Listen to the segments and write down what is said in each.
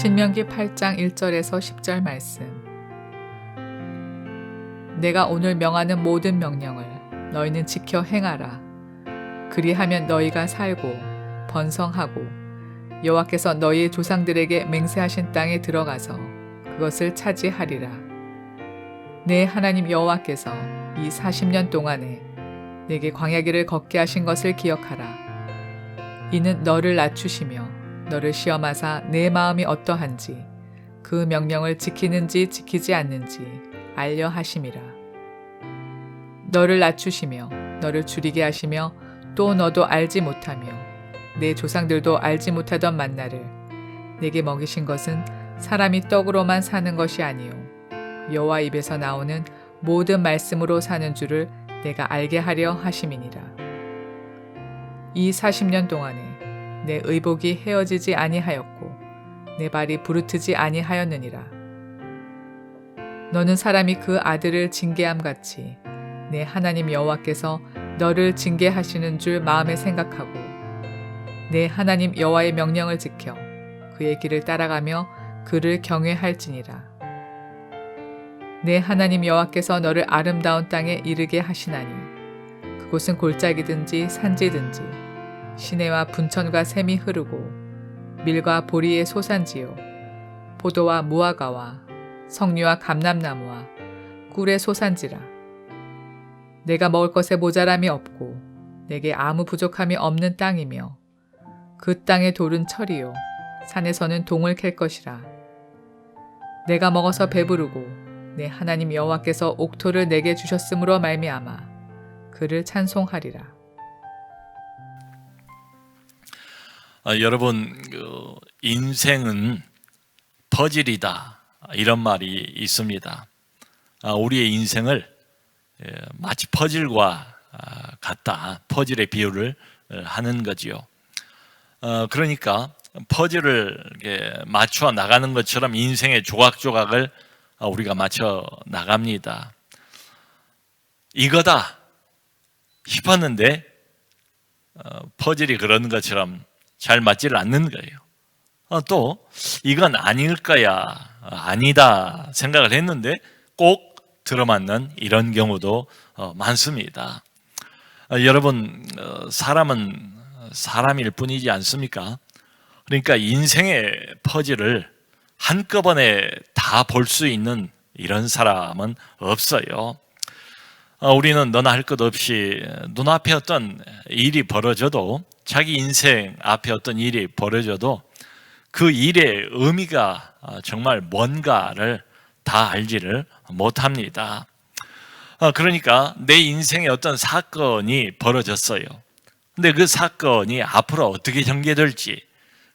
신명기 8장 1절에서 10절 말씀. 내가 오늘 명하는 모든 명령을 너희는 지켜 행하라. 그리하면 너희가 살고 번성하고 여호와께서 너희의 조상들에게 맹세하신 땅에 들어가서 그것을 차지하리라. 내 하나님 여호와께서 이 40년 동안에 내게 광야길을 걷게 하신 것을 기억하라. 이는 너를 낮추시며 너를 시험하사 내 마음이 어떠한지 그 명령을 지키는지 지키지 않는지 알려 하심이라. 너를 낮추시며 너를 줄이게 하시며 또 너도 알지 못하며 내 조상들도 알지 못하던 만나를 내게 먹이신 것은 사람이 떡으로만 사는 것이 아니요 여호와 입에서 나오는 모든 말씀으로 사는 줄을 내가 알게 하려 하심이니라. 이 40년 동안에 내 의복이 헤어지지 아니하였고 내 발이 부르트지 아니하였느니라. 너는 사람이 그 아들을 징계함 같이 내 하나님 여호와께서 너를 징계하시는 줄 마음에 생각하고 내 하나님 여호와의 명령을 지켜 그의 길을 따라가며 그를 경외할지니라. 내 하나님 여호와께서 너를 아름다운 땅에 이르게 하시나니 그곳은 골짜기든지 산지든지 시내와 분천과 샘이 흐르고 밀과 보리의 소산지요 포도와 무화과와 석류와 감람나무와 꿀의 소산지라. 내가 먹을 것에 모자람이 없고 내게 아무 부족함이 없는 땅이며 그 땅의 돌은 철이요 산에서는 동을 캘 것이라. 내가 먹어서 배부르고 내 하나님 여호와께서 옥토를 내게 주셨으므로 말미암아 그를 찬송하리라. 여러분, 인생은 퍼즐이다 이런 말이 있습니다. 우리의 인생을 마치 퍼즐과 같다, 퍼즐의 비유를 하는 거지요. 그러니까 퍼즐을 맞춰 나가는 것처럼 인생의 조각조각을 우리가 맞춰 나갑니다. 이거다 싶었는데 퍼즐이 그런 것처럼 잘 맞지를 않는 거예요. 또 이건 아닐 거야, 아니다 생각을 했는데 꼭 들어맞는 이런 경우도 많습니다. 여러분, 사람은 사람일 뿐이지 않습니까? 그러니까 인생의 퍼즐을 한꺼번에 다 볼 수 있는 이런 사람은 없어요. 우리는 너나 할 것 없이 눈앞에 어떤 일이 벌어져도, 자기 인생 앞에 어떤 일이 벌어져도 그 일의 의미가 정말 뭔가를 다 알지를 못합니다. 그러니까 내 인생에 어떤 사건이 벌어졌어요. 근데 그 사건이 앞으로 어떻게 전개될지,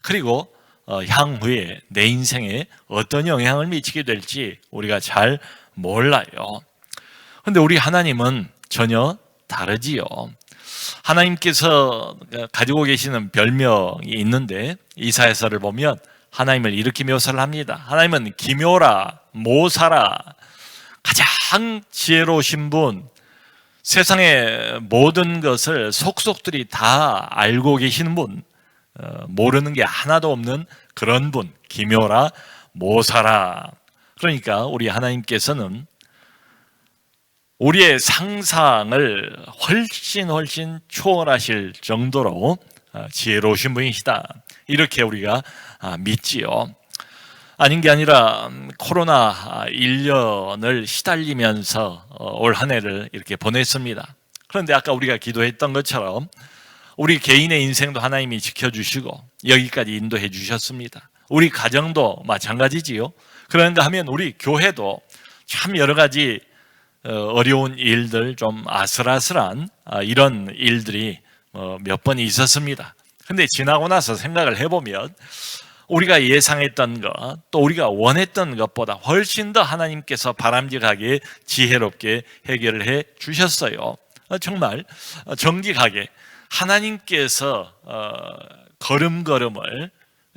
그리고 향후에 내 인생에 어떤 영향을 미치게 될지 우리가 잘 몰라요. 근데 우리 하나님은 전혀 다르지요. 하나님께서 가지고 계시는 별명이 있는데 이사야서를 보면 하나님을 이렇게 묘사를 합니다. 하나님은 기묘라, 모사라, 가장 지혜로우신 분, 세상의 모든 것을 속속들이 다 알고 계시는 분, 모르는 게 하나도 없는 그런 분, 기묘라, 모사라. 그러니까 우리 하나님께서는 우리의 상상을 훨씬 초월하실 정도로 지혜로우신 분이시다, 이렇게 우리가 믿지요. 아닌 게 아니라 코로나 1년을 시달리면서 올 한 해를 이렇게 보냈습니다. 그런데 아까 우리가 기도했던 것처럼 우리 개인의 인생도 하나님이 지켜주시고 여기까지 인도해 주셨습니다. 우리 가정도 마찬가지지요. 그런가 하면 우리 교회도 참 여러 가지 어려운 일들, 좀 아슬아슬한 이런 일들이 몇 번 있었습니다. 근데 지나고 나서 생각을 해보면 우리가 예상했던 것, 또 우리가 원했던 것보다 훨씬 더 하나님께서 바람직하게 지혜롭게 해결을 해 주셨어요. 정말 정직하게 하나님께서 걸음걸음을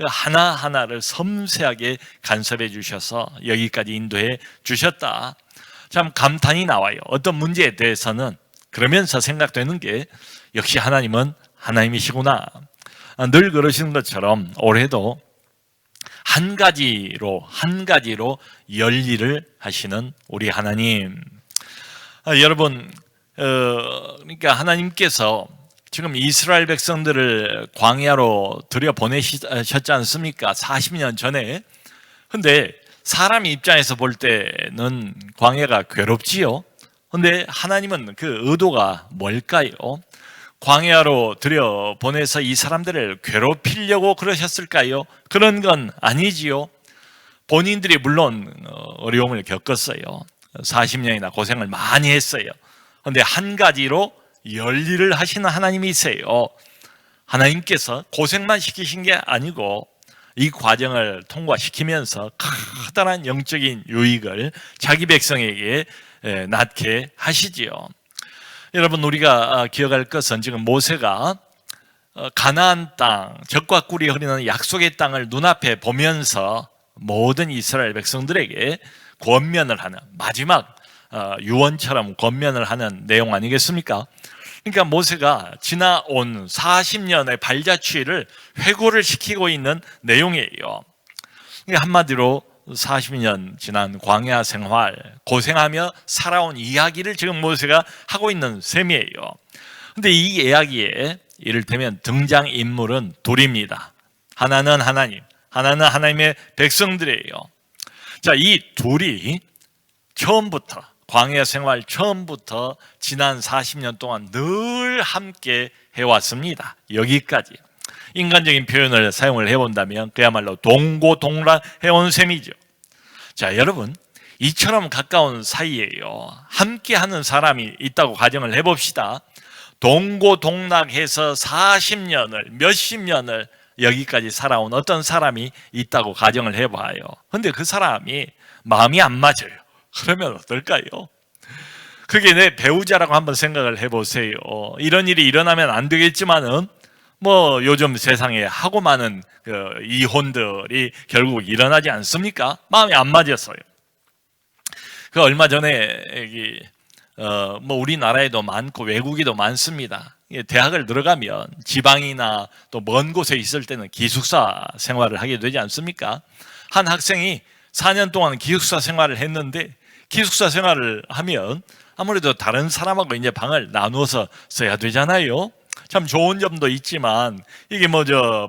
하나하나를 섬세하게 간섭해 주셔서 여기까지 인도해 주셨다. 참 감탄이 나와요. 어떤 문제에 대해서는 그러면서 생각되는 게 역시 하나님은 하나님이시구나. 늘 그러시는 것처럼 올해도 한 가지로 열일을 하시는 우리 하나님. 여러분, 그러니까 하나님께서 지금 이스라엘 백성들을 광야로 들여보내셨지 않습니까? 40년 전에. 근데 사람 입장에서 볼 때는 광야가 괴롭지요. 근데 하나님은 그 의도가 뭘까요? 광야로 들여보내서 이 사람들을 괴롭히려고 그러셨을까요? 그런 건 아니지요. 본인들이 물론 어려움을 겪었어요. 40년이나 고생을 많이 했어요. 그런데 한 가지로 열일을 하시는 하나님이세요. 하나님께서 고생만 시키신 게 아니고 이 과정을 통과시키면서 커다란 영적인 유익을 자기 백성에게 낳게 하시지요. 여러분, 우리가 기억할 것은 지금 모세가 가나안 땅, 젖과 꿀이 흐르는 약속의 땅을 눈앞에 보면서 모든 이스라엘 백성들에게 권면을 하는, 마지막 유언처럼 권면을 하는 내용 아니겠습니까? 그러니까 모세가 지나온 40년의 발자취를 회고를 시키고 있는 내용이에요. 한마디로 40년 지난 광야 생활, 고생하며 살아온 이야기를 지금 모세가 하고 있는 셈이에요. 근데 이 이야기에 이를테면 등장인물은 둘입니다. 하나는 하나님, 하나는 하나님의 백성들이에요. 자, 이 둘이 처음부터, 광야 생활 처음부터 지난 40년 동안 늘 함께 해왔습니다. 여기까지. 인간적인 표현을 사용을 해본다면 그야말로 동고동락 해온 셈이죠. 자, 여러분, 이처럼 가까운 사이에요, 함께하는 사람이 있다고 가정을 해봅시다. 동고동락해서 40년을, 몇십 년을 여기까지 살아온 어떤 사람이 있다고 가정을 해봐요. 근데 그 사람이 마음이 안 맞아요. 그러면 어떨까요? 그게 내 배우자라고 한번 생각을 해보세요. 이런 일이 일어나면 안 되겠지만은 뭐 요즘 세상에 하고 많은 이혼들이 결국 일어나지 않습니까? 마음이 안 맞았어요. 그 얼마 전에 뭐 우리나라에도 많고 외국에도 많습니다. 대학을 들어가면 지방이나 또 먼 곳에 있을 때는 기숙사 생활을 하게 되지 않습니까? 한 학생이 4년 동안 기숙사 생활을 했는데, 기숙사 생활을 하면 아무래도 다른 사람하고 이제 방을 나누어서 써야 되잖아요. 참 좋은 점도 있지만 이게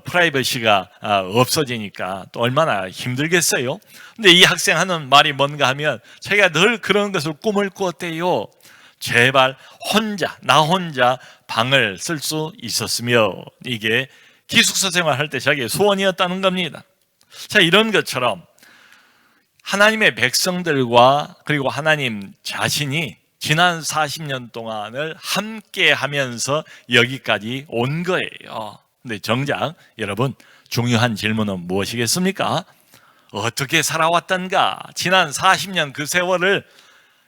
프라이버시가 없어지니까 또 얼마나 힘들겠어요. 근데 이 학생 하는 말이 뭔가 하면 자기가 늘 그런 것을 꿈을 꾸었대요. 제발 나 혼자 방을 쓸 수 있었으며, 이게 기숙사 생활할 때 자기의 소원이었다는 겁니다. 자, 이런 것처럼 하나님의 백성들과 그리고 하나님 자신이 지난 40년 동안을 함께 하면서 여기까지 온 거예요. 근데 정작 여러분, 중요한 질문은 무엇이겠습니까? 어떻게 살아왔던가? 지난 40년 그 세월을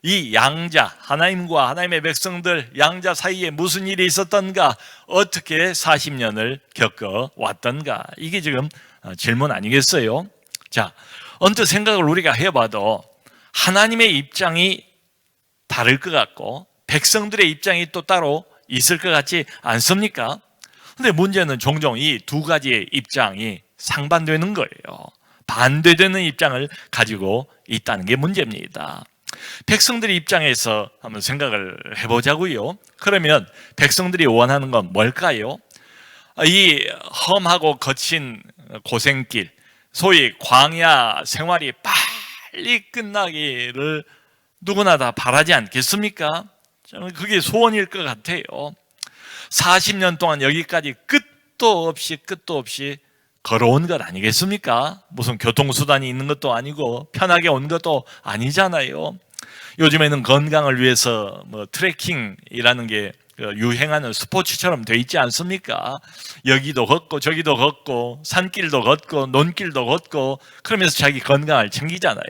이 양자, 하나님과 하나님의 백성들 양자 사이에 무슨 일이 있었던가? 어떻게 40년을 겪어왔던가? 이게 지금 질문 아니겠어요? 자, 언뜻 생각을 우리가 해봐도 하나님의 입장이 다를 것 같고 백성들의 입장이 또 따로 있을 것 같지 않습니까? 근데 문제는 종종 이 두 가지의 입장이 상반되는 거예요. 반대되는 입장을 가지고 있다는 게 문제입니다. 백성들의 입장에서 한번 생각을 해보자고요. 그러면 백성들이 원하는 건 뭘까요? 이 험하고 거친 고생길, 소위 광야 생활이 빨리 끝나기를 누구나 다 바라지 않겠습니까? 저는 그게 소원일 것 같아요. 40년 동안 여기까지 끝도 없이 걸어온 것 아니겠습니까? 무슨 교통수단이 있는 것도 아니고 편하게 온 것도 아니잖아요. 요즘에는 건강을 위해서 트레킹이라는 게 유행하는 스포츠처럼 돼 있지 않습니까? 여기도 걷고 저기도 걷고 산길도 걷고 논길도 걷고 그러면서 자기 건강을 챙기잖아요.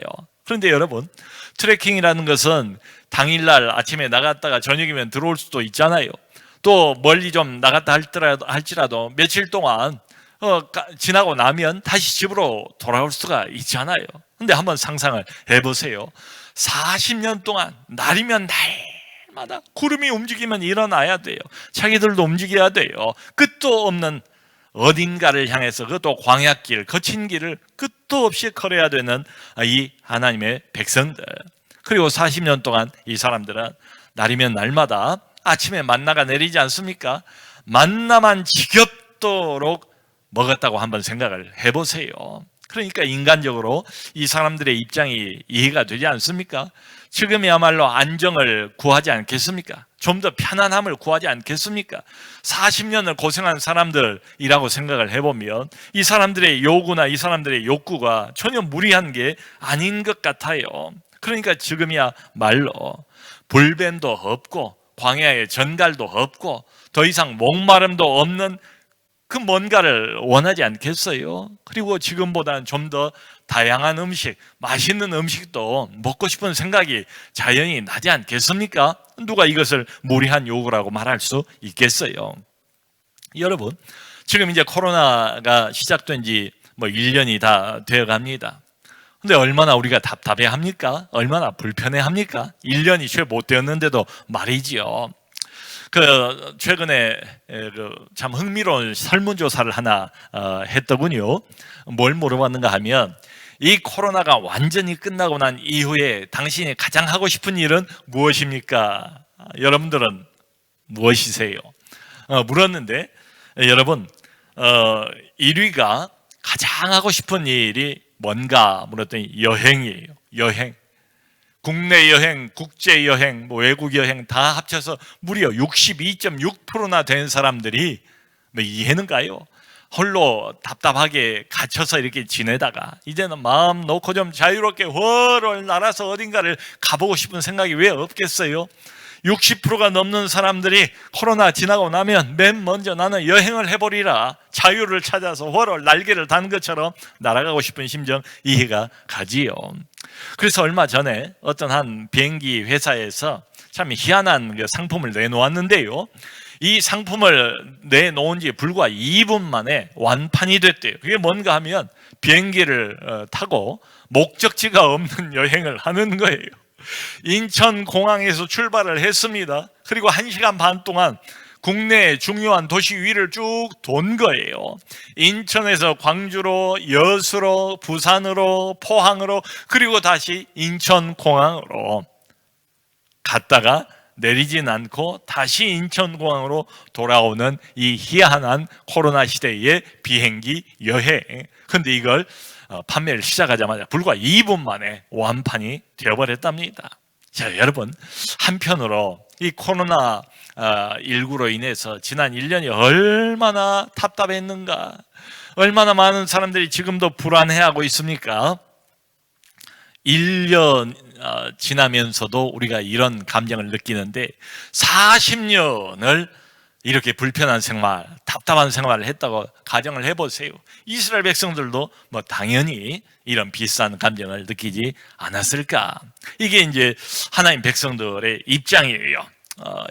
그런데 여러분, 트레킹이라는 것은 당일날 아침에 나갔다가 저녁이면 들어올 수도 있잖아요. 또 멀리 좀 나갔다 할지라도 며칠 동안 지나고 나면 다시 집으로 돌아올 수가 있잖아요. 근데 한번 상상을 해보세요. 40년 동안 날이면 날마다 구름이 움직이면 일어나야 돼요. 자기들도 움직여야 돼요. 끝도 없는 어딘가를 향해서, 그것도 광야길, 거친 길을 끝도 수도 없이 걸어야 되는 이 하나님의 백성들, 그리고 40년 동안 이 사람들은 날이면 날마다 아침에 만나가 내리지 않습니까? 만나만 지겹도록 먹었다고 한번 생각을 해보세요. 그러니까 인간적으로 이 사람들의 입장이 이해가 되지 않습니까? 지금이야말로 안정을 구하지 않겠습니까? 좀 더 편안함을 구하지 않겠습니까? 40년을 고생한 사람들이라고 생각을 해보면 이 사람들의 요구나 이 사람들의 욕구가 전혀 무리한 게 아닌 것 같아요. 그러니까 지금이야말로 불뱀도 없고 광야에 전갈도 없고 더 이상 목마름도 없는 그 뭔가를 원하지 않겠어요? 그리고 지금보다는 좀 더 다양한 음식, 맛있는 음식도 먹고 싶은 생각이 자연히 나지 않겠습니까? 누가 이것을 무리한 요구라고 말할 수 있겠어요? 여러분, 지금 이제 코로나가 시작된 지 1년이 다 되어 갑니다. 근데 얼마나 우리가 답답해 합니까? 얼마나 불편해 합니까? 1년이 채 못 되었는데도 말이지요. 최근에 참 흥미로운 설문조사를 하나 했더군요. 뭘 물어봤는가 하면 이 코로나가 완전히 끝나고 난 이후에 당신이 가장 하고 싶은 일은 무엇입니까? 여러분들은 무엇이세요? 물었는데 여러분 1위가 가장 하고 싶은 일이 뭔가 물었더니 여행이에요. 여행. 국내 여행, 국제 여행, 외국 여행 다 합쳐서 무려 62.6%나 된 사람들이 이해는 가요? 홀로 답답하게 갇혀서 이렇게 지내다가 이제는 마음 놓고 좀 자유롭게 훨훨 날아서 어딘가를 가보고 싶은 생각이 왜 없겠어요? 60%가 넘는 사람들이 코로나 지나고 나면 맨 먼저 나는 여행을 해보리라, 자유를 찾아서 훨훨 날개를 단 것처럼 날아가고 싶은 심정 이해가 가지요. 그래서 얼마 전에 어떤 한 비행기 회사에서 참 희한한 상품을 내놓았는데요, 이 상품을 내놓은 지 불과 2분 만에 완판이 됐대요. 그게 뭔가 하면 비행기를 타고 목적지가 없는 여행을 하는 거예요. 인천공항에서 출발을 했습니다. 그리고 1시간 반 동안 국내 중요한 도시 위를 쭉 돈 거예요. 인천에서 광주로, 여수로, 부산으로, 포항으로, 그리고 다시 인천공항으로 갔다가 내리진 않고 다시 인천공항으로 돌아오는 이 희한한 코로나 시대의 비행기 여행. 근데 이걸 판매를 시작하자마자 불과 2분 만에 완판이 되어버렸답니다. 자, 여러분, 한편으로 이 코로나 19로 인해서 지난 1년이 얼마나 답답했는가, 얼마나 많은 사람들이 지금도 불안해하고 있습니까? 1년 지나면서도 우리가 이런 감정을 느끼는데 40년을 이렇게 불편한 생활, 답답한 생활을 했다고 가정을 해보세요. 이스라엘 백성들도 당연히 이런 비슷한 감정을 느끼지 않았을까? 이게 이제 하나님 백성들의 입장이에요.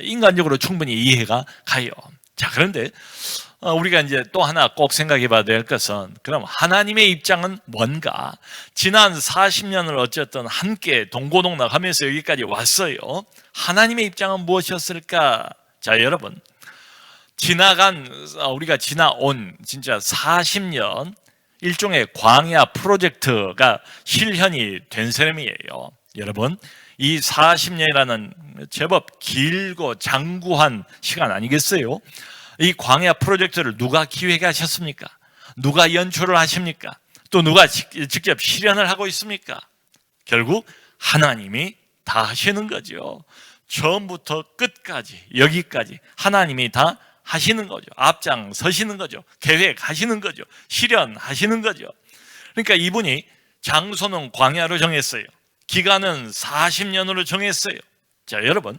인간적으로 충분히 이해가 가요. 자, 그런데 우리가 이제 또 하나 꼭 생각해 봐야 될 것은, 그럼 하나님의 입장은 뭔가? 지난 40년을 어쨌든 함께 동고동락하면서 여기까지 왔어요. 하나님의 입장은 무엇이었을까? 자, 여러분, 우리가 지나온 진짜 40년 일종의 광야 프로젝트가 실현이 된 셈이에요. 여러분, 이 40년이라는 제법 길고 장구한 시간 아니겠어요? 이 광야 프로젝트를 누가 기획하셨습니까? 누가 연출을 하십니까? 또 누가 직접 실현을 하고 있습니까? 결국 하나님이 다 하시는 거죠. 처음부터 끝까지, 여기까지 하나님이 다 하시는 거죠. 앞장서시는 거죠. 계획하시는 거죠. 실현하시는 거죠. 그러니까 이분이 장소는 광야로 정했어요. 기간은 40년으로 정했어요. 자, 여러분,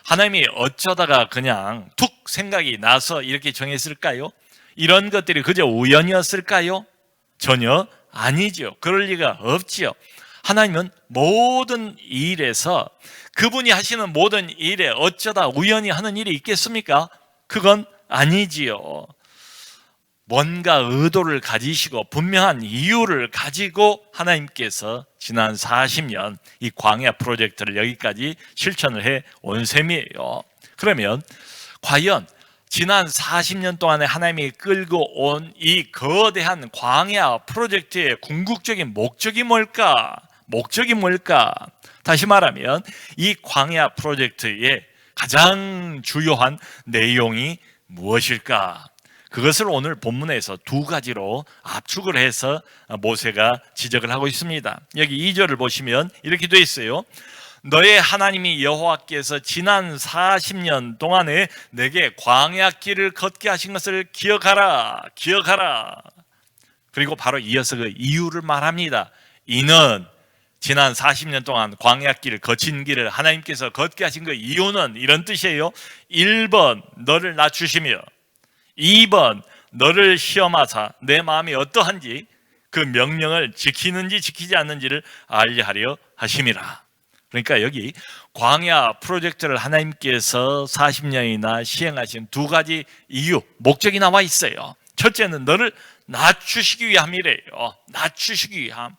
하나님이 어쩌다가 그냥 툭 생각이 나서 이렇게 정했을까요? 이런 것들이 그저 우연이었을까요? 전혀 아니죠. 그럴 리가 없지요. 하나님은 모든 일에서, 그분이 하시는 모든 일에 어쩌다 우연히 하는 일이 있겠습니까? 그건 아니지요. 뭔가 의도를 가지시고 분명한 이유를 가지고 하나님께서 지난 40년 이 광야 프로젝트를 여기까지 실천을 해 온 셈이에요. 그러면 과연 지난 40년 동안에 하나님이 끌고 온 이 거대한 광야 프로젝트의 궁극적인 목적이 뭘까? 목적이 뭘까? 다시 말하면 이 광야 프로젝트의 가장 주요한 내용이 무엇일까? 그것을 오늘 본문에서 두 가지로 압축을 해서 모세가 지적을 하고 있습니다. 여기 2절을 보시면 이렇게 되어 있어요. 너의 하나님이 여호와께서 지난 40년 동안에 내게 광야길을 걷게 하신 것을 기억하라. 기억하라. 그리고 바로 이어서 그 이유를 말합니다. 이는 지난 40년 동안 광야길을 거친 길을 하나님께서 걷게 하신 그 이유는 이런 뜻이에요. 1번 너를 낮추시며 2번 너를 시험하사 내 마음이 어떠한지 그 명령을 지키는지 지키지 않는지를 알게 하려 하심이라. 그러니까 여기 광야 프로젝트를 하나님께서 40년이나 시행하신 두 가지 이유, 목적이 나와 있어요. 첫째는 너를 낮추시기 위함이래요. 낮추시기 위함.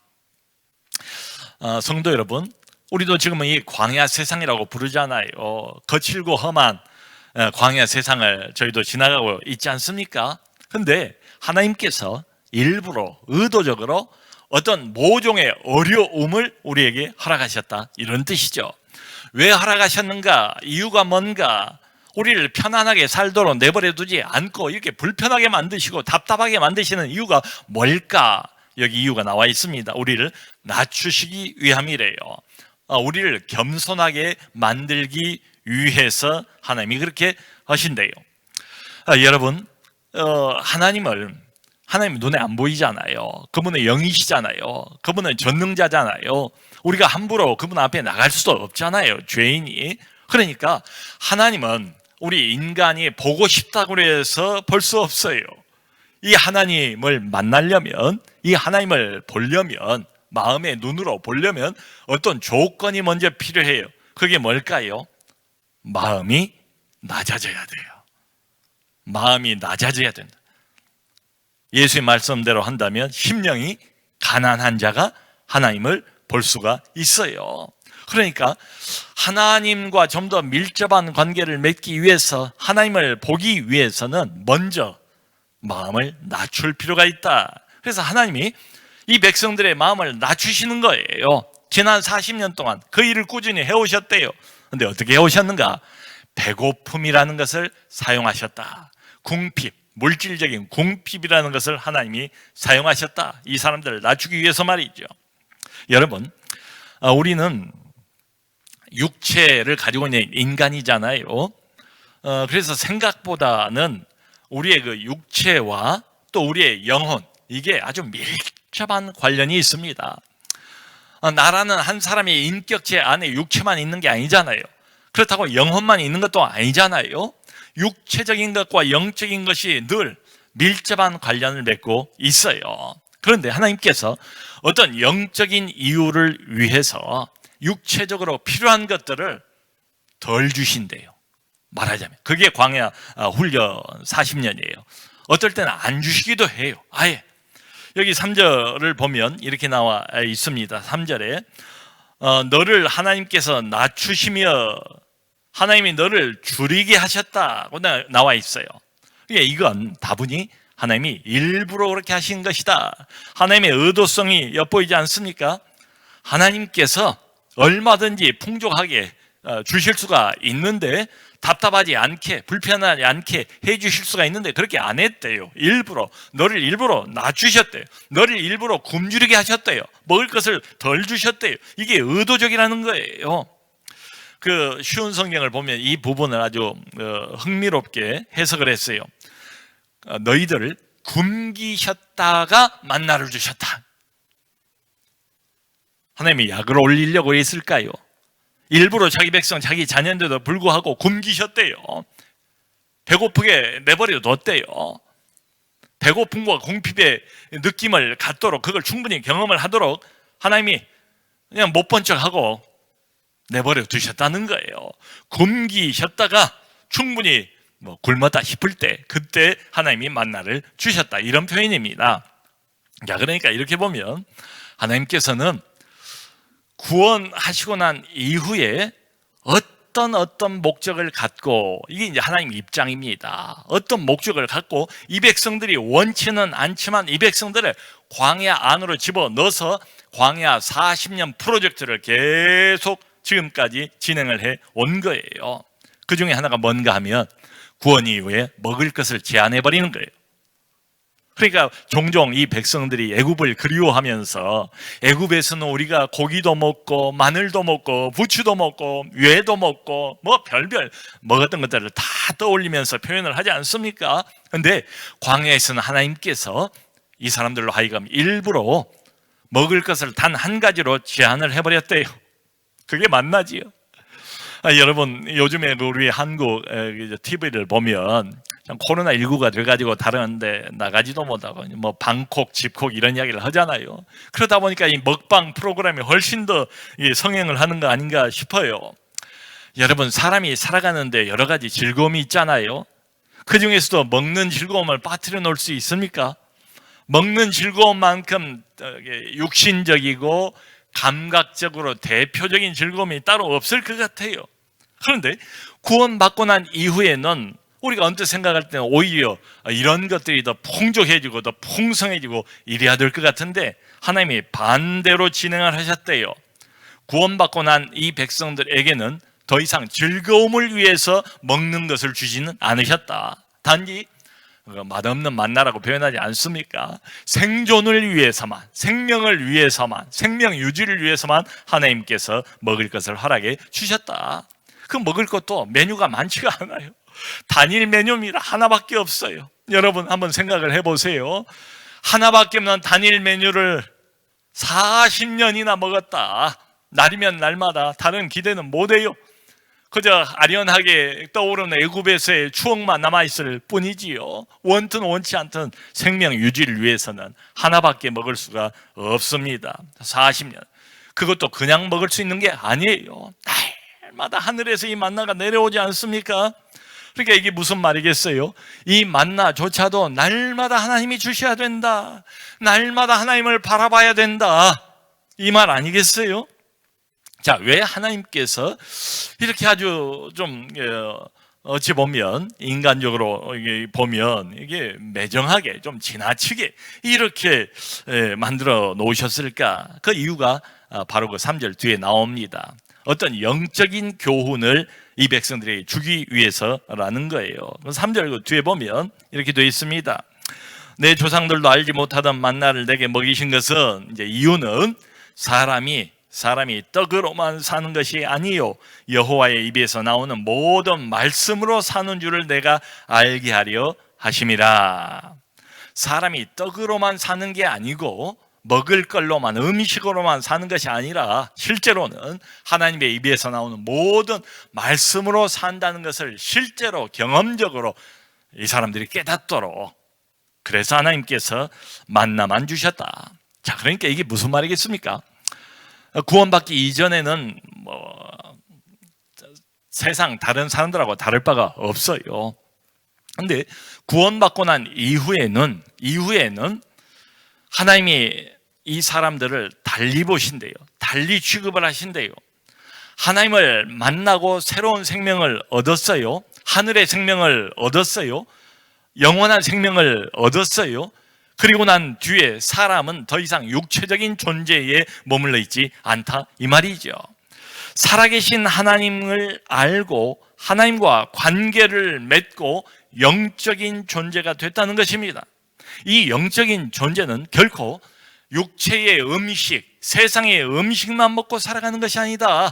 성도 여러분, 우리도 지금은 이 광야 세상이라고 부르잖아요. 거칠고 험한 광야 세상을 저희도 지나가고 있지 않습니까? 근데 하나님께서 일부러 의도적으로 어떤 모종의 어려움을 우리에게 허락하셨다, 이런 뜻이죠. 왜 허락하셨는가? 이유가 뭔가? 우리를 편안하게 살도록 내버려 두지 않고 이렇게 불편하게 만드시고 답답하게 만드시는 이유가 뭘까? 여기 이유가 나와 있습니다. 우리를 낮추시기 위함이래요. 우리를 겸손하게 만들기 위해서 하나님이 그렇게 하신대요. 여러분, 하나님 눈에 안 보이잖아요. 그분은 영이시잖아요. 그분은 전능자잖아요. 우리가 함부로 그분 앞에 나갈 수도 없잖아요, 죄인이. 그러니까 하나님은 우리 인간이 보고 싶다고 해서 볼 수 없어요. 이 하나님을 만나려면, 이 하나님을 보려면, 마음의 눈으로 보려면 어떤 조건이 먼저 필요해요. 그게 뭘까요? 마음이 낮아져야 돼요. 마음이 낮아져야 된다. 예수의 말씀대로 한다면 심령이 가난한 자가 하나님을 볼 수가 있어요. 그러니까 하나님과 좀 더 밀접한 관계를 맺기 위해서, 하나님을 보기 위해서는 먼저 마음을 낮출 필요가 있다. 그래서 하나님이 이 백성들의 마음을 낮추시는 거예요. 지난 40년 동안 그 일을 꾸준히 해오셨대요. 그런데 어떻게 해오셨는가? 배고픔이라는 것을 사용하셨다. 궁핍, 물질적인 궁핍이라는 것을 하나님이 사용하셨다. 이 사람들을 낮추기 위해서 말이죠. 여러분, 우리는 육체를 가지고 있는 인간이잖아요. 그래서 생각보다는 우리의 그 육체와 또 우리의 영혼, 이게 아주 밀접한 관련이 있습니다. 나라는 한 사람의 인격체 안에 육체만 있는 게 아니잖아요. 그렇다고 영혼만 있는 것도 아니잖아요. 육체적인 것과 영적인 것이 늘 밀접한 관련을 맺고 있어요. 그런데 하나님께서 어떤 영적인 이유를 위해서 육체적으로 필요한 것들을 덜 주신대요. 말하자면 그게 광야 훈련 40년이에요. 어떨 때는 안 주시기도 해요. 아예. 여기 3절을 보면 이렇게 나와 있습니다. 3절에 너를 하나님께서 낮추시며 하나님이 너를 줄이게 하셨다고 나와 있어요. 이건 다분히 하나님이 일부러 그렇게 하신 것이다. 하나님의 의도성이 엿보이지 않습니까? 하나님께서 얼마든지 풍족하게 주실 수가 있는데, 답답하지 않게, 불편하지 않게 해주실 수가 있는데 그렇게 안 했대요. 너를 일부러 낮추셨대요. 너를 일부러 굶주리게 하셨대요. 먹을 것을 덜 주셨대요. 이게 의도적이라는 거예요. 그 쉬운 성경을 보면 이 부분을 아주 흥미롭게 해석을 했어요. 너희들을 굶기셨다가 만나를 주셨다. 하나님이 약을 올리려고 했을까요? 일부러 자기 백성, 자기 자녀인데도 불구하고 굶기셨대요. 배고프게 내버려 뒀대요. 배고픔과 궁핍의 느낌을 갖도록, 그걸 충분히 경험을 하도록 하나님이 그냥 못 본 척하고 내버려 두셨다는 거예요. 굶기셨다가 충분히 굶었다 싶을 때, 그때 하나님이 만나를 주셨다, 이런 표현입니다. 자, 그러니까 이렇게 보면 하나님께서는 구원하시고 난 이후에 어떤 목적을 갖고, 이게 이제 하나님 입장입니다. 어떤 목적을 갖고 이 백성들이 원치는 않지만 이 백성들을 광야 안으로 집어넣어서 광야 40년 프로젝트를 계속 지금까지 진행을 해 온 거예요. 그 중에 하나가 뭔가 하면 구원 이후에 먹을 것을 제한해 버리는 거예요. 그러니까 종종 이 백성들이 애굽을 그리워하면서 애굽에서는 우리가 고기도 먹고 마늘도 먹고 부추도 먹고 뇌도 먹고 뭐 별별 먹었던 것들을 다 떠올리면서 표현을 하지 않습니까? 그런데 광야에서는 하나님께서 이 사람들로 하여금 일부러 먹을 것을 단 한 가지로 제한을 해버렸대요. 그게 만나지요. 여러분, 요즘에 우리 한국 TV를 보면 코로나19가 돼가지고 다른 데 나가지도 못하고 뭐 방콕, 집콕 이런 이야기를 하잖아요. 그러다 보니까 이 먹방 프로그램이 훨씬 더 성행을 하는 거 아닌가 싶어요. 여러분, 사람이 살아가는데 여러 가지 즐거움이 있잖아요. 그 중에서도 먹는 즐거움을 빠뜨려 놓을 수 있습니까? 먹는 즐거움만큼 육신적이고 감각적으로 대표적인 즐거움이 따로 없을 것 같아요. 그런데 구원받고 난 이후에는 우리가 언뜻 생각할 때는 오히려 이런 것들이 더 풍족해지고 더 풍성해지고 이래야 될 것 같은데 하나님이 반대로 진행을 하셨대요. 구원받고 난 이 백성들에게는 더 이상 즐거움을 위해서 먹는 것을 주지는 않으셨다. 단지 맛없는 만나라고 표현하지 않습니까? 생존을 위해서만, 생명을 위해서만, 생명 유지를 위해서만 하나님께서 먹을 것을 허락해 주셨다. 그 먹을 것도 메뉴가 많지가 않아요. 단일 메뉴입니다. 하나밖에 없어요. 여러분 한번 생각을 해보세요. 하나밖에 없는 단일 메뉴를 40년이나 먹었다. 날이면 날마다 다른 기대는 못해요. 그저 아련하게 떠오르는 애굽에서의 추억만 남아있을 뿐이지요. 원튼 원치 않든 생명 유지를 위해서는 하나밖에 먹을 수가 없습니다. 40년. 그것도 그냥 먹을 수 있는 게 아니에요. 날마다 하늘에서 이 만나가 내려오지 않습니까? 그러니까 이게 무슨 말이겠어요? 이 만나조차도 날마다 하나님이 주셔야 된다. 날마다 하나님을 바라봐야 된다. 이 말 아니겠어요? 자, 왜 하나님께서 이렇게 아주 좀 어찌 보면 인간적으로 보면 이게 매정하게 좀 지나치게 이렇게 만들어 놓으셨을까? 그 이유가 바로 그 3절 뒤에 나옵니다. 어떤 영적인 교훈을 이 백성들에게 주기 위해서라는 거예요. 3절 뒤에 보면 이렇게 되어 있습니다. 내 조상들도 알지 못하던 만나를 내게 먹이신 것은, 이제 이유는 사람이 떡으로만 사는 것이 아니요 여호와의 입에서 나오는 모든 말씀으로 사는 줄을 내가 알게 하려 하심이라. 사람이 떡으로만 사는 게 아니고 먹을 걸로만, 음식으로만 사는 것이 아니라 실제로는 하나님의 입에서 나오는 모든 말씀으로 산다는 것을 실제로 경험적으로 이 사람들이 깨닫도록, 그래서 하나님께서 만나만 주셨다. 자, 그러니까 이게 무슨 말이겠습니까? 구원받기 이전에는 세상 다른 사람들하고 다를 바가 없어요. 근데 구원받고 난 이후에는 하나님이 이 사람들을 달리 보신대요. 달리 취급을 하신대요. 하나님을 만나고 새로운 생명을 얻었어요. 하늘의 생명을 얻었어요. 영원한 생명을 얻었어요. 그리고 난 뒤에 사람은 더 이상 육체적인 존재에 머물러 있지 않다, 이 말이죠. 살아계신 하나님을 알고 하나님과 관계를 맺고 영적인 존재가 됐다는 것입니다. 이 영적인 존재는 결코 육체의 음식, 세상의 음식만 먹고 살아가는 것이 아니다.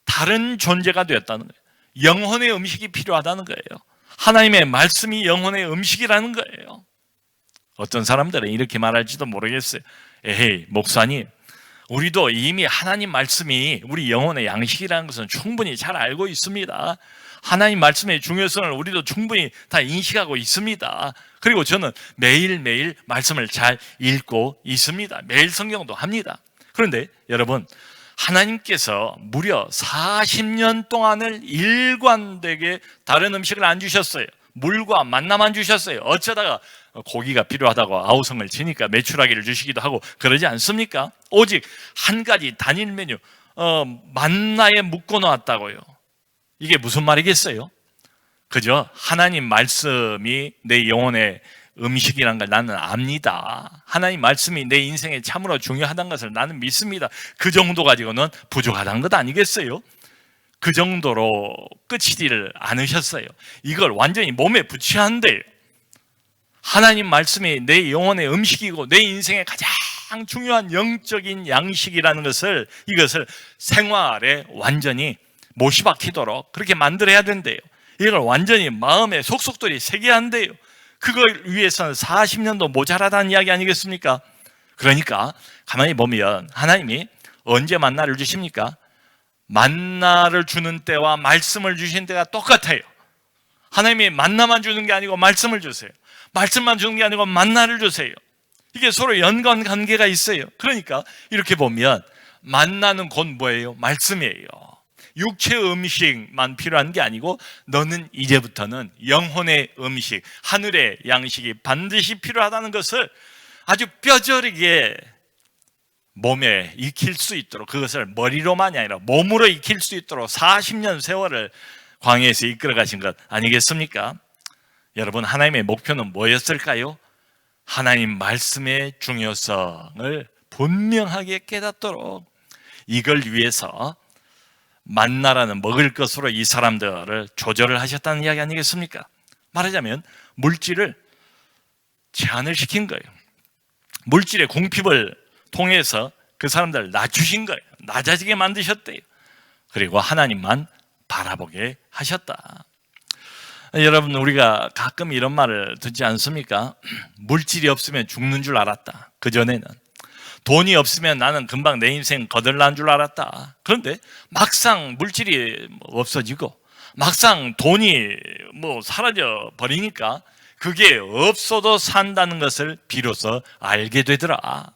다른 존재가 되었다는 거예요. 영혼의 음식이 필요하다는 거예요. 하나님의 말씀이 영혼의 음식이라는 거예요. 어떤 사람들은 이렇게 말할지도 모르겠어요. 에헤이, 목사님, 우리도 이미 하나님 말씀이 우리 영혼의 양식이라는 것은 충분히 잘 알고 있습니다. 하나님 말씀의 중요성을 우리도 충분히 다 인식하고 있습니다. 그리고 저는 매일매일 말씀을 잘 읽고 있습니다. 매일 성경도 합니다. 그런데 여러분, 하나님께서 무려 40년 동안을 일관되게 다른 음식을 안 주셨어요. 물과 만나만 주셨어요. 어쩌다가 고기가 필요하다고 아우성을 치니까 메추라기를 주시기도 하고 그러지 않습니까? 오직 한 가지 단일 메뉴, 만나에 묶어 놓았다고요. 이게 무슨 말이겠어요? 그죠? 하나님 말씀이 내 영혼의 음식이란 걸 나는 압니다. 하나님 말씀이 내 인생에 참으로 중요하다는 것을 나는 믿습니다. 그 정도 가지고는 부족하다는 것 아니겠어요? 그 정도로 끝이지를 않으셨어요. 이걸 완전히 몸에 붙여야 한대요. 하나님 말씀이 내 영혼의 음식이고 내 인생의 가장 중요한 영적인 양식이라는 것을, 이것을 생활에 완전히 못이 박히도록 그렇게 만들어야 된대요. 이걸 완전히 마음에 속속들이 새겨야 한대요. 그걸 위해서는 40년도 모자라다는 이야기 아니겠습니까? 그러니까 가만히 보면 하나님이 언제 만나를 주십니까? 만나를 주는 때와 말씀을 주신 때가 똑같아요. 하나님이 만나만 주는 게 아니고 말씀을 주세요. 말씀만 주는 게 아니고 만나를 주세요. 이게 서로 연관 관계가 있어요. 그러니까 이렇게 보면 만나는 곧 뭐예요? 말씀이에요. 육체의 음식만 필요한 게 아니고 너는 이제부터는 영혼의 음식, 하늘의 양식이 반드시 필요하다는 것을 아주 뼈저리게 몸에 익힐 수 있도록, 그것을 머리로만이 아니라 몸으로 익힐 수 있도록 40년 세월을 광야에서 이끌어 가신 것 아니겠습니까? 여러분, 하나님의 목표는 뭐였을까요? 하나님 말씀의 중요성을 분명하게 깨닫도록, 이걸 위해서 만나라는 먹을 것으로 이 사람들을 조절을 하셨다는 이야기 아니겠습니까? 말하자면 물질을 제한을 시킨 거예요. 물질의 궁핍을 통해서 그 사람들을 낮추신 거예요. 낮아지게 만드셨대요. 그리고 하나님만 바라보게 하셨다. 여러분, 우리가 가끔 이런 말을 듣지 않습니까? 물질이 없으면 죽는 줄 알았다. 그전에는 돈이 없으면 나는 금방 내 인생 거들난 줄 알았다. 그런데 막상 물질이 없어지고 막상 돈이 사라져 버리니까 그게 없어도 산다는 것을 비로소 알게 되더라.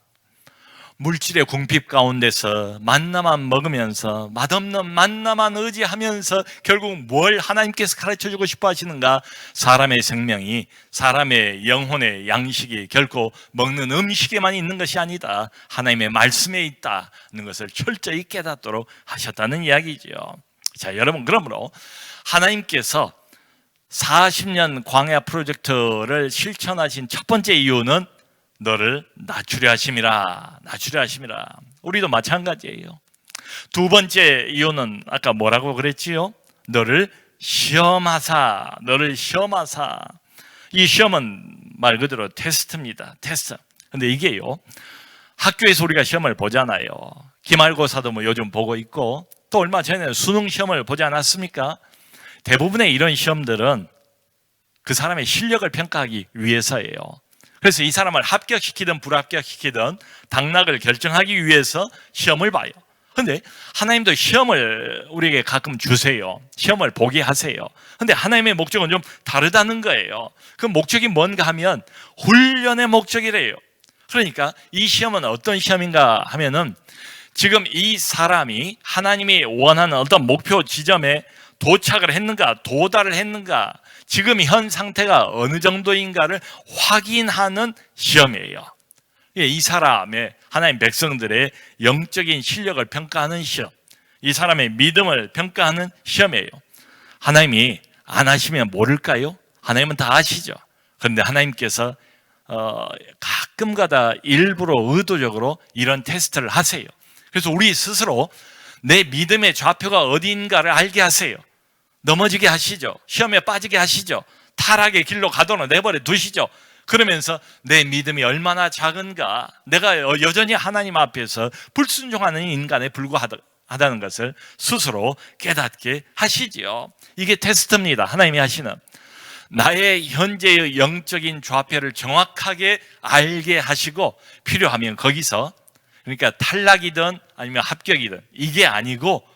물질의 궁핍 가운데서 만나만 먹으면서 맛없는 만나만 의지하면서 결국 뭘 하나님께서 가르쳐주고 싶어 하시는가? 사람의 생명이, 사람의 영혼의 양식이 결코 먹는 음식에만 있는 것이 아니다. 하나님의 말씀에 있다는 것을 철저히 깨닫도록 하셨다는 이야기죠. 자, 여러분, 그러므로 하나님께서 40년 광야 프로젝트를 실천하신 첫 번째 이유는 너를 낮추려 하심이라. 낮추려 하심이라. 우리도 마찬가지예요. 두 번째 이유는 아까 뭐라고 그랬지요? 너를 시험하사. 너를 시험하사. 이 시험은 말 그대로 테스트입니다. 테스트. 근데 이게요, 학교에서 우리가 시험을 보잖아요. 기말고사도 요즘 보고 있고, 또 얼마 전에 수능 시험을 보지 않았습니까? 대부분의 이런 시험들은 그 사람의 실력을 평가하기 위해서예요. 그래서 이 사람을 합격시키든 불합격시키든 당락을 결정하기 위해서 시험을 봐요. 그런데 하나님도 시험을 우리에게 가끔 주세요. 시험을 보게 하세요. 그런데 하나님의 목적은 좀 다르다는 거예요. 그 목적이 뭔가 하면 훈련의 목적이래요. 그러니까 이 시험은 어떤 시험인가 하면은 지금 이 사람이 하나님이 원하는 어떤 목표 지점에 도착을 했는가, 도달을 했는가, 지금 현 상태가 어느 정도인가를 확인하는 시험이에요. 이 사람의, 하나님 백성들의 영적인 실력을 평가하는 시험, 이 사람의 믿음을 평가하는 시험이에요. 하나님이 안 하시면 모를까요? 하나님은 다 아시죠. 그런데 하나님께서 가끔가다 일부러 의도적으로 이런 테스트를 하세요. 그래서 우리 스스로 내 믿음의 좌표가 어디인가를 알게 하세요. 넘어지게 하시죠. 시험에 빠지게 하시죠. 타락의 길로 가도록 내버려 두시죠. 그러면서 내 믿음이 얼마나 작은가, 내가 여전히 하나님 앞에서 불순종하는 인간에 불과하다는 것을 스스로 깨닫게 하시지요. 이게 테스트입니다. 하나님이 하시는. 나의 현재의 영적인 좌표를 정확하게 알게 하시고, 필요하면 거기서, 그러니까 탈락이든 아니면 합격이든 이게 아니고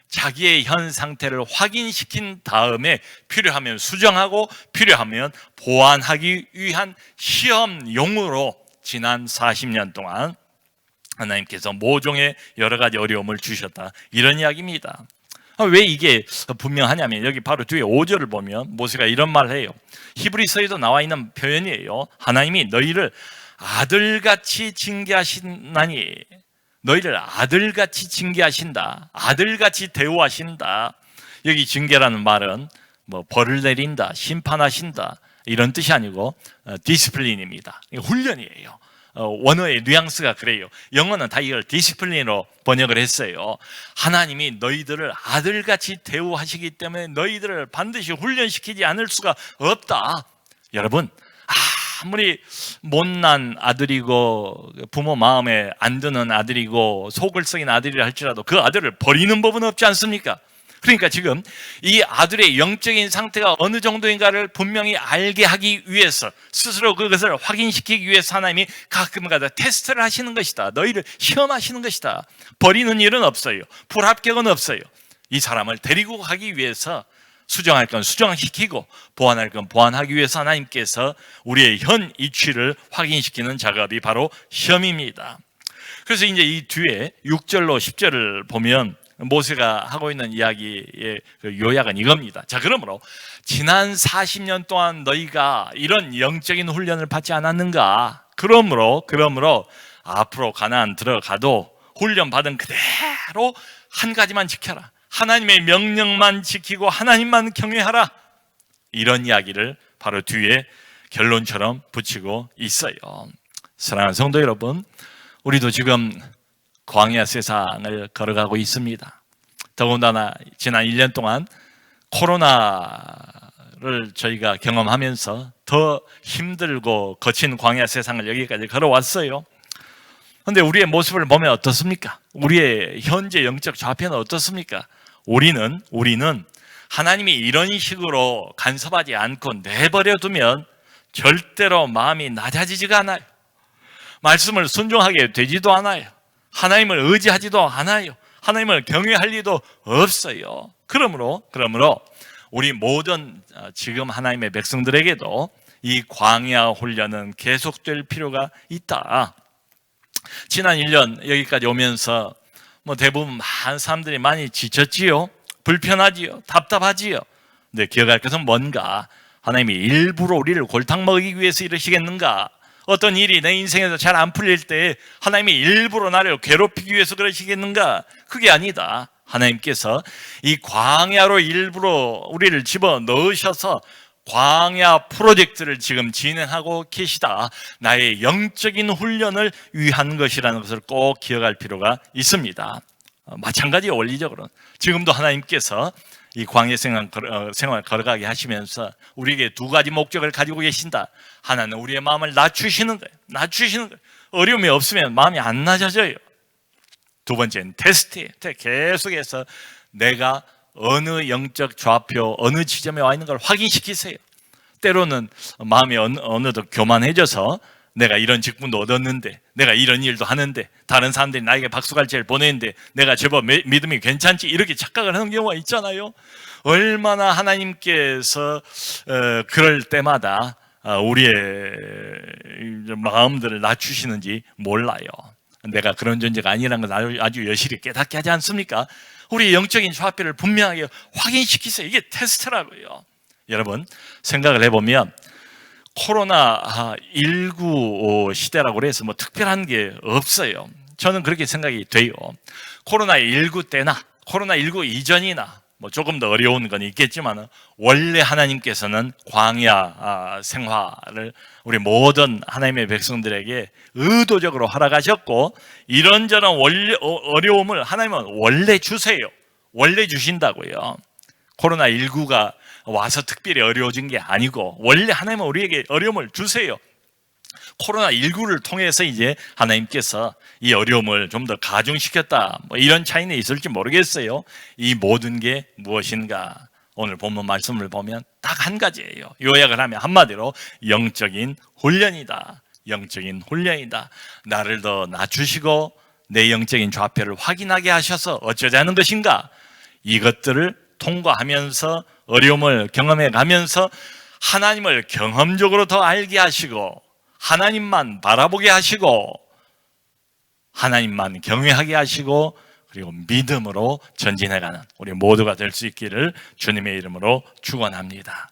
자기의 현 상태를 확인시킨 다음에 필요하면 수정하고 필요하면 보완하기 위한 시험용으로 지난 40년 동안 하나님께서 모종의 여러 가지 어려움을 주셨다, 이런 이야기입니다. 왜 이게 분명하냐면 여기 바로 뒤에 5절을 보면 모세가 이런 말을 해요. 히브리서에도 나와 있는 표현이에요. 하나님이 너희를 아들같이 징계하시나니 너희를 아들같이 징계하신다. 아들같이 대우하신다. 여기 징계라는 말은 뭐 벌을 내린다, 심판하신다 이런 뜻이 아니고 디시플린입니다. 훈련이에요. 원어의 뉘앙스가 그래요. 영어는 다 이걸 디시플린으로 번역을 했어요. 하나님이 너희들을 아들같이 대우하시기 때문에 너희들을 반드시 훈련시키지 않을 수가 없다. 여러분, 아무리 못난 아들이고 부모 마음에 안 드는 아들이고 속을 썩인 아들이라 할지라도 그 아들을 버리는 법은 없지 않습니까? 그러니까 지금 이 아들의 영적인 상태가 어느 정도인가를 분명히 알게 하기 위해서, 스스로 그것을 확인시키기 위해서 하나님이 가끔가다 테스트를 하시는 것이다. 너희를 시험하시는 것이다. 버리는 일은 없어요. 불합격은 없어요. 이 사람을 데리고 가기 위해서 수정할 건 수정시키고 보완할 건 보완하기 위해서 하나님께서 우리의 현 이치를 확인시키는 작업이 바로 시험입니다. 그래서 이제 이 뒤에 6절로 10절을 보면 모세가 하고 있는 이야기의 요약은 이겁니다. 자, 그러므로 지난 40년 동안 너희가 이런 영적인 훈련을 받지 않았는가? 그러므로 앞으로 가나안 들어가도 훈련 받은 그대로 한 가지만 지켜라. 하나님의 명령만 지키고 하나님만 경외하라. 이런 이야기를 바로 뒤에 결론처럼 붙이고 있어요. 사랑하는 성도 여러분, 우리도 지금 광야 세상을 걸어가고 있습니다. 더군다나 지난 1년 동안 코로나를 저희가 경험하면서 더 힘들고 거친 광야 세상을 여기까지 걸어왔어요. 그런데 우리의 모습을 보면 어떻습니까? 우리의 현재 영적 좌표는 어떻습니까? 우리는 하나님이 이런 식으로 간섭하지 않고 내버려 두면 절대로 마음이 낮아지지가 않아요. 말씀을 순종하게 되지도 않아요. 하나님을 의지하지도 않아요. 하나님을 경외할 리도 없어요. 그러므로 우리 모든 지금 하나님의 백성들에게도 이 광야 훈련은 계속될 필요가 있다. 지난 1년 여기까지 오면서 대부분 많은 사람들이 많이 지쳤지요. 불편하지요. 답답하지요. 근데 기억할 것은 뭔가? 하나님이 일부러 우리를 골탕 먹이기 위해서 이러시겠는가? 어떤 일이 내 인생에서 잘 안 풀릴 때 하나님이 일부러 나를 괴롭히기 위해서 그러시겠는가? 그게 아니다. 하나님께서 이 광야로 일부러 우리를 집어넣으셔서 광야 프로젝트를 지금 진행하고 계시다. 나의 영적인 훈련을 위한 것이라는 것을 꼭 기억할 필요가 있습니다. 마찬가지 원리적으로 지금도 하나님께서 이 광야 생활 걸어가게 하시면서 우리에게 두 가지 목적을 가지고 계신다. 하나는 우리의 마음을 낮추시는 거예요. 어려움이 없으면 마음이 안 낮아져요. 두 번째는 테스트예요. 계속해서 내가 어느 영적 좌표, 어느 지점에 와 있는 걸 확인시키세요. 때로는 마음이 어느덧 교만해져서 내가 이런 직분도 얻었는데, 내가 이런 일도 하는데, 다른 사람들이 나에게 박수갈채를 보내는데 내가 제법 믿음이 괜찮지, 이렇게 착각을 하는 경우가 있잖아요. 얼마나 하나님께서 그럴 때마다 우리의 마음들을 낮추시는지 몰라요. 내가 그런 존재가 아니라는 걸 아주 여실히 깨닫게 하지 않습니까? 우리의 영적인 좌표를 분명하게 확인시키세요. 이게 테스트라고요. 여러분, 생각을 해보면 코로나19 시대라고 그래서 특별한 게 없어요. 저는 그렇게 생각이 돼요. 코로나19 때나 코로나19 이전이나 조금 더 어려운 건 있겠지만 원래 하나님께서는 광야 생활을 우리 모든 하나님의 백성들에게 의도적으로 허락하셨고, 이런저런 어려움을 하나님은 원래 주세요. 원래 주신다고요. 코로나19가 와서 특별히 어려워진 게 아니고 원래 하나님은 우리에게 어려움을 주세요. 코로나19를 통해서 이제 하나님께서 이 어려움을 좀 더 가중시켰다, 이런 차이는 있을지 모르겠어요. 이 모든 게 무엇인가? 오늘 본문 말씀을 보면 딱 한 가지예요. 요약을 하면 한마디로 영적인 훈련이다. 영적인 훈련이다. 나를 더 낮추시고 내 영적인 좌표를 확인하게 하셔서 어쩌자는 것인가? 이것들을 통과하면서 어려움을 경험해 가면서 하나님을 경험적으로 더 알게 하시고, 하나님만 바라보게 하시고, 하나님만 경외하게 하시고, 그리고 믿음으로 전진해가는 우리 모두가 될 수 있기를 주님의 이름으로 축원합니다.